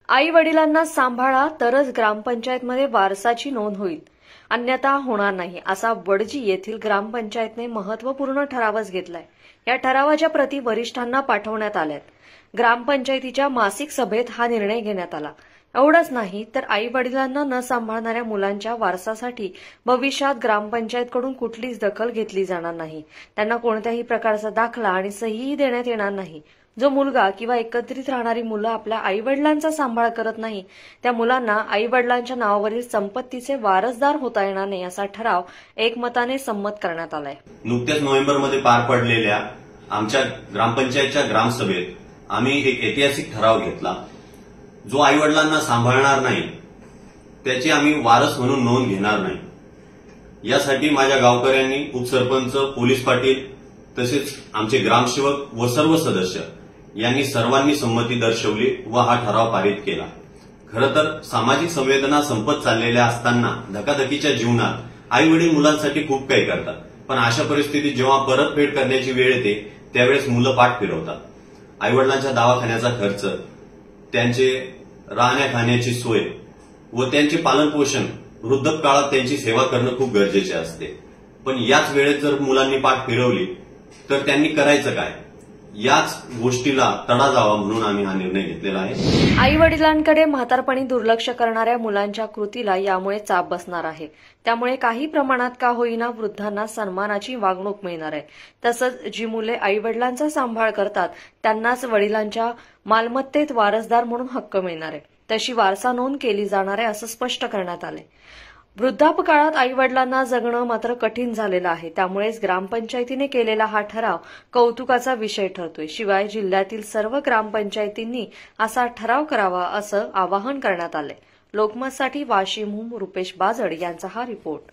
आई वडिलांना सांभाळा तरच ग्रामपंचायतमध्ये वारसाची नोंद होईल, अन्यथा होणार नाही, असा वडजी येथील ग्रामपंचायतने महत्त्वपूर्ण ठरावच घेतलाय। या ठरावाच्या प्रती वरिष्ठांना पाठवण्यात आल्यात। ग्रामपंचायतीच्या मासिक सभेत हा निर्णय घेण्यात आला। एवढंच नाही तर आई वडिलांना न सांभाळणाऱ्या मुलांच्या वारसासाठी भविष्यात ग्रामपंचायतकडून कुठलीच दखल घेतली जाणार नाही। त्यांना कोणत्याही प्रकारचा दाखला आणि सहीही देण्यात येणार नाही। जो मुलगा किंवा एकत्रित राहणारी मुलं आपल्या आई वडिलांचा सांभाळ करत नाही त्या मुलांना आई वडिलांच्या नावावरील संपत्तीचे वारसदार होता येणार नाही, असा ठराव एकमताने संमत करण्यात आलाय। नुकत्याच नोव्हेंबरमध्ये पार पडलेल्या आमच्या ग्रामपंचायतच्या ग्रामसभेत आम्ही एक ऐतिहासिक ठराव घेतला। जो आई वडिलांना सांभाळणार नाही त्याची आम्ही वारस म्हणून नोंद घेणार नाही। यासाठी माझ्या गावकऱ्यांनी, उपसरपंच, पोलीस पाटील तसेच आमचे ग्रामसेवक व सर्व सदस्य यांनी सर्वांनी संमती दर्शवली व हा ठराव पारित केला। खरं तर सामाजिक संवेदना संपत चाललेल्या असताना धकाधकीच्या जीवनात आई वडील मुलांसाठी खूप काही करतात, पण अशा परिस्थितीत जेव्हा परतफेड करण्याची वेळ येते त्यावेळेस मुलं पाठ फिरवतात। आई वडिलांच्या दवाखान्याचा खर्च, त्यांचे राहण्या खाण्याची सोय व त्यांचे पालनपोषण, वृद्धकाळात त्यांची सेवा करणं खूप गरजेचे असते। पण याच वेळेत जर मुलांनी पाठ फिरवली तर त्यांनी करायचं काय, याच गोष्टीला तडा जावा म्हणून आम्ही हा निर्णय घेतलेला आहे। आई वडिलांकडे म्हातारपणी दुर्लक्ष करणाऱ्या मुलांच्या कृतीला यामुळे चाप बसणार आहे। त्यामुळे काही प्रमाणात का होईना वृद्धांना सन्मानाची वागणूक मिळणार आहे। तसंच जी मुले आई वडिलांचा सांभाळ करतात त्यांनाच वडिलांच्या मालमत्तेत वारसदार म्हणून हक्क मिळणार आहे। तशी वारसा नोंद केली जाणार आहे, असं स्पष्ट करण्यात आलंय। वृद्धापकाळात आई वडिलांना जगणं मात्र कठीण झालेलं आहे। त्यामुळेच ग्रामपंचायतीने केलेला हा ठराव कौतुकाचा विषय ठरतोय। शिवाय जिल्ह्यातील सर्व ग्रामपंचायतींनी असा ठराव करावा असं आवाहन करण्यात आलंय। लोकमतसाठी वाशिमहून रुपेश बाजड यांचा हा रिपोर्ट।